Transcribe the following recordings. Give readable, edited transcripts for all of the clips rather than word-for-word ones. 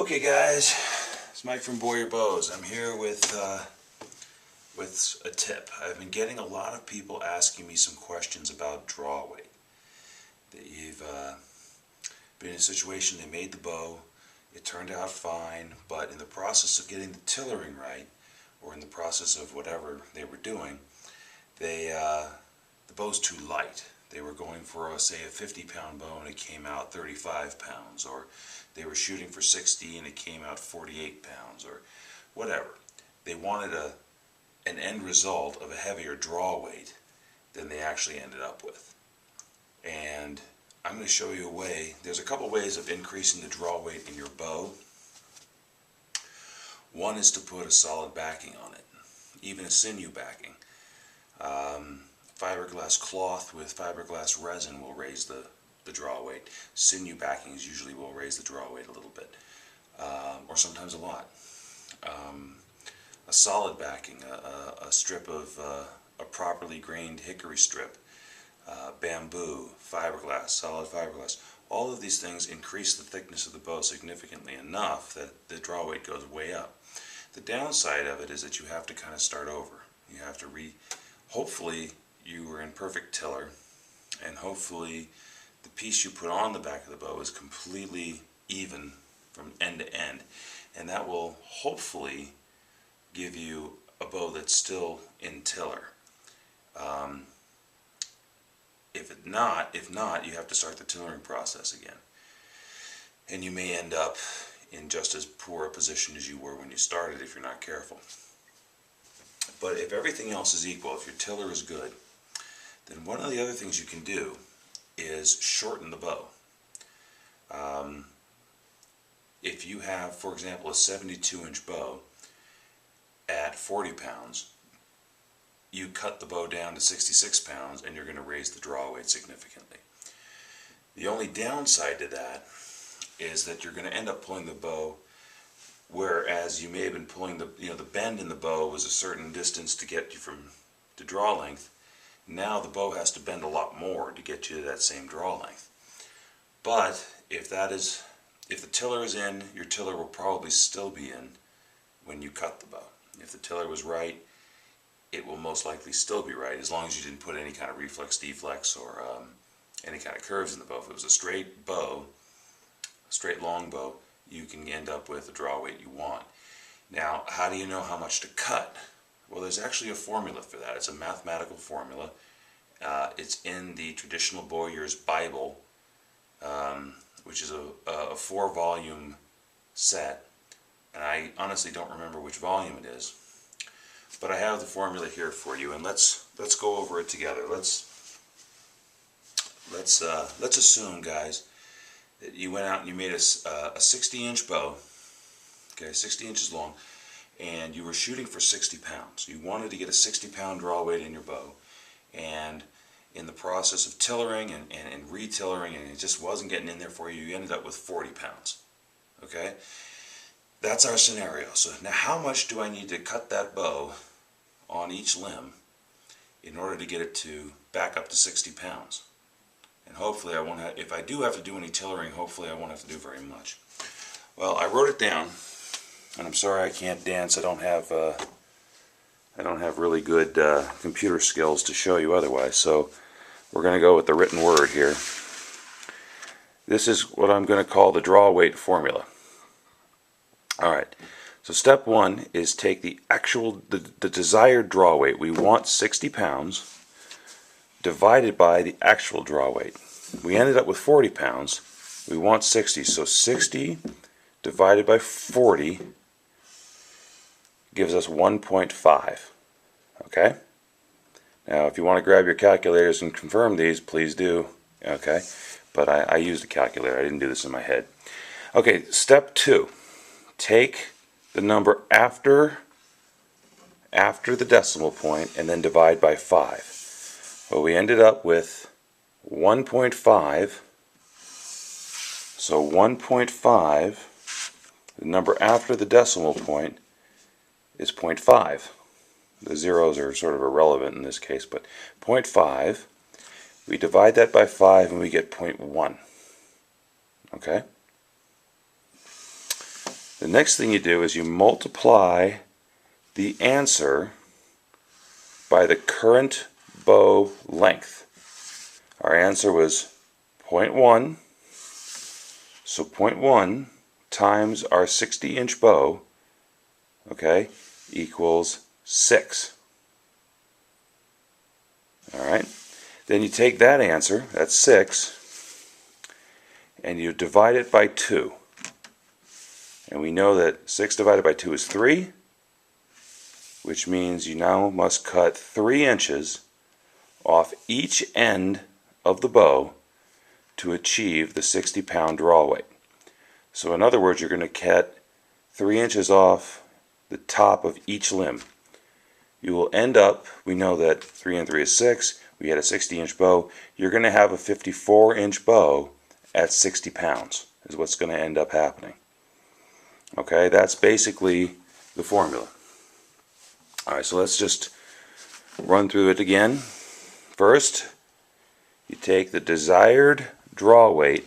Okay guys, it's Mike from Boyer Bows. I'm here with a tip. I've been getting a lot of people asking me some questions about draw weight. They've been in a situation, they made the bow, it turned out fine, but in the process of getting the tillering right, or in the process of whatever they were doing, the bow's too light. They were going for, say, a 50-pound bow and it came out 35 pounds, or they were shooting for 60 and it came out 48 pounds, or whatever. They wanted an end result of a heavier draw weight than they actually ended up with. And I'm going to show you a way. There's a couple ways of increasing the draw weight in your bow. One is to put a solid backing on it, even a sinew backing. Fiberglass cloth with fiberglass resin will raise the draw weight. Sinew backings usually will raise the draw weight a little bit, or sometimes a lot. A solid backing, a strip of a properly grained hickory strip, bamboo, fiberglass, solid fiberglass. All of these things increase the thickness of the bow significantly enough that the draw weight goes way up. The downside of it is that you have to kind of start over. You have to hopefully you were in perfect tiller, and hopefully the piece you put on the back of the bow is completely even from end to end, and that will hopefully give you a bow that's still in tiller. If not, you have to start the tillering process again, and you may end up in just as poor a position as you were when you started if you're not careful. But if everything else is equal, if your tiller is good, then one of the other things you can do is shorten the bow. If you have, for example, a 72-inch bow at 40 pounds, you cut the bow down to 66 pounds and you're going to raise the draw weight significantly. The only downside to that is that you're going to end up pulling the bow, whereas you may have been pulling the bend in the bow was a certain distance to get you to draw length. Now the bow has to bend a lot more to get you to that same draw length. But if the tiller is in, your tiller will probably still be in when you cut the bow. If the tiller was right, it will most likely still be right, as long as you didn't put any kind of reflex deflex or any kind of curves in the bow. If it was a straight bow, a straight long bow, you can end up with the draw weight you want. Now, how do you know how much to cut? Well, there's actually a formula for that. It's a mathematical formula. It's in the traditional Bowyer's Bible, which is a 4-volume set, and I honestly don't remember which volume it is. But I have the formula here for you, and let's go over it together. Let's assume, guys, that you went out and you made a 60-inch bow, okay, 60 inches long, and you were shooting for 60 pounds. You wanted to get a 60-pound draw weight in your bow, and in the process of tillering and retillering, and it just wasn't getting in there for you, you ended up with 40 pounds. Okay? That's our scenario. So now how much do I need to cut that bow on each limb in order to get it to back up to 60 pounds? And hopefully if I do have to do any tillering, hopefully I won't have to do very much. Well, I wrote it down, and I'm sorry I can't dance. I don't have really good computer skills to show you otherwise, so we're going to go with the written word here. This is what I'm going to call the draw weight formula. Alright, so step one is take the desired draw weight. We want 60 pounds divided by the actual draw weight. We ended up with 40 pounds. We want 60, so 60 divided by 40 gives us 1.5. Okay? Now, if you want to grab your calculators and confirm these, please do. Okay? But I used a calculator. I didn't do this in my head. Okay, step two. Take the number after the decimal point and then divide by 5. Well, we ended up with 1.5. So 1.5, the number after the decimal point, is 0.5. The zeros are sort of irrelevant in this case, but 0.5, we divide that by 5 and we get 0.1. Okay? The next thing you do is you multiply the answer by the current bow length. Our answer was 0.1, so 0.1 times our 60-inch bow, okay, equals 6. Alright, then you take that answer, that's 6, and you divide it by 2. And we know that 6 divided by 2 is 3, which means you now must cut 3 inches off each end of the bow to achieve the 60-pound draw weight. So in other words, you're going to cut 3 inches off the top of each limb. You will end up, we know that 3 and 3 is 6, we had a 60-inch bow, you're going to have a 54-inch bow at 60 pounds is what's going to end up happening. Okay, that's basically the formula. Alright, so let's just run through it again. First, you take the desired draw weight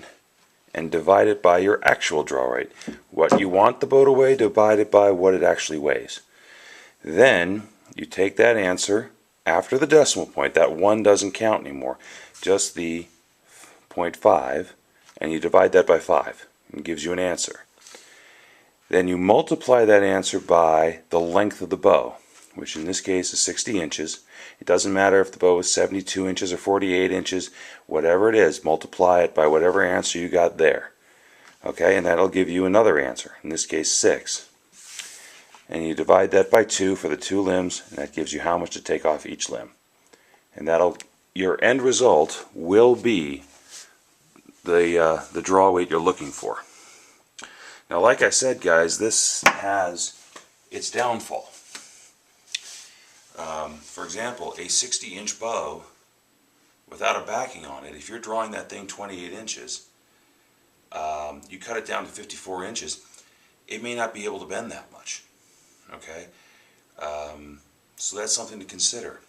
and divide it by your actual draw weight. What you want the bow to weigh, divide it by what it actually weighs. Then, you take that answer after the decimal point, that 1 doesn't count anymore, just the 0.5, and you divide that by 5. It gives you an answer. Then you multiply that answer by the length of the bow, which in this case is 60 inches. It doesn't matter if the bow is 72 inches or 48 inches, whatever it is, multiply it by whatever answer you got there. Okay, and that'll give you another answer, in this case 6. And you divide that by 2 for the 2 limbs, and that gives you how much to take off each limb. And that'll, your end result will be the draw weight you're looking for. Now, like I said, guys, this has its downfall. For example, a 60-inch bow without a backing on it, if you're drawing that thing 28 inches, you cut it down to 54 inches, it may not be able to bend that much. Okay? So that's something to consider.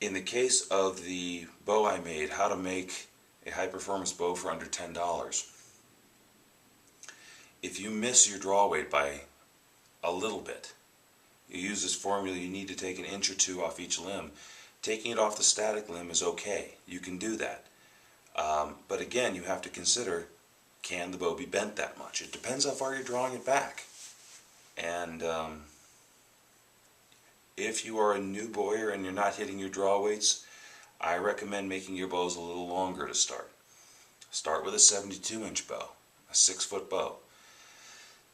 In the case of the bow I made, how to make a high-performance bow for under $10, if you miss your draw weight by a little bit, you use this formula, you need to take an inch or 2 off each limb. Taking it off the static limb is okay. You can do that. But again, you have to consider, can the bow be bent that much? It depends how far you're drawing it back. And if you are a new bower and you're not hitting your draw weights, I recommend making your bows a little longer to start. Start with a 72-inch bow, a 6-foot bow.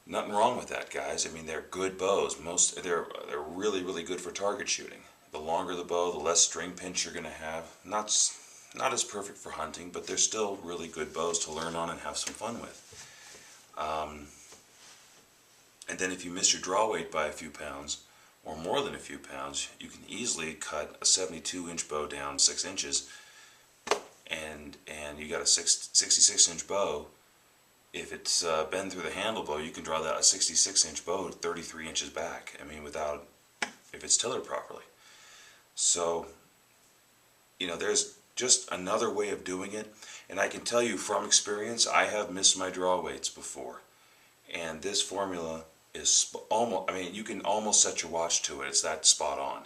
Nothing wrong with that, guys. I mean, they're good bows. They're really, really good for target shooting. The longer the bow, the less string pinch you're going to have. Not as perfect for hunting, but they're still really good bows to learn on and have some fun with. And then if you miss your draw weight by a few pounds, or more than a few pounds, you can easily cut a 72-inch bow down 6 inches, and you got a 66-inch bow. If it's bent through the handle bow, you can draw that a 66-inch bow 33 inches back. I mean, if it's tillered properly. So, you know, there's just another way of doing it. And I can tell you from experience, I have missed my draw weights before. And this formula is almost, I mean, you can almost set your watch to it. It's that spot on.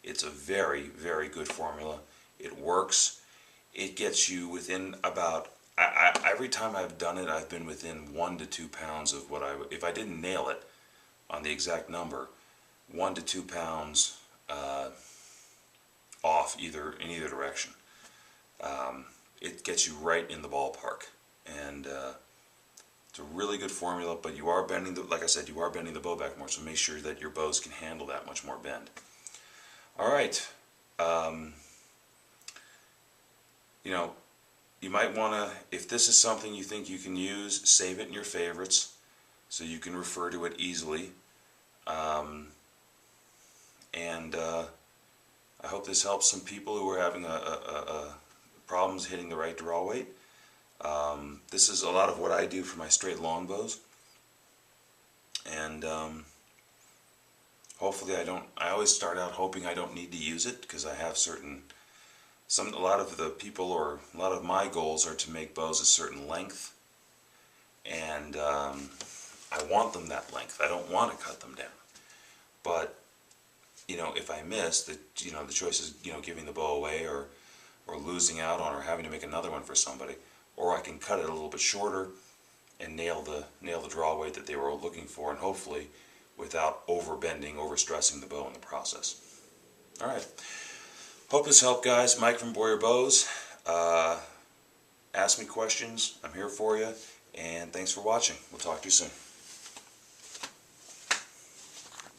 It's a very, very good formula. It works. It gets you within about, every time I've done it, I've been within 1 to 2 pounds of what if I didn't nail it on the exact number, 1 to 2 pounds off in either direction. It gets you right in the ballpark, and it's a really good formula. But you are bending like I said, you are bending the bow back more, so make sure that your bows can handle that much more bend. All right, you know, you might want to, if this is something you think you can use, save it in your favorites so you can refer to it easily. I hope this helps some people who are having problems hitting the right draw weight. This is a lot of what I do for my straight longbows, and hopefully I always start out hoping I don't need to use it, because I have a lot of the people, or a lot of my goals are to make bows a certain length, and I want them that length. I don't want to cut them down. But, you know, if I miss, the choice is, you know, giving the bow away or losing out on or having to make another one for somebody. Or I can cut it a little bit shorter and nail the draw weight that they were looking for, and hopefully without overbending, overstressing the bow in the process. Alright. Hope this helped, guys. Mike from Boyer Bows. Ask me questions. I'm here for you. And thanks for watching. We'll talk to you soon.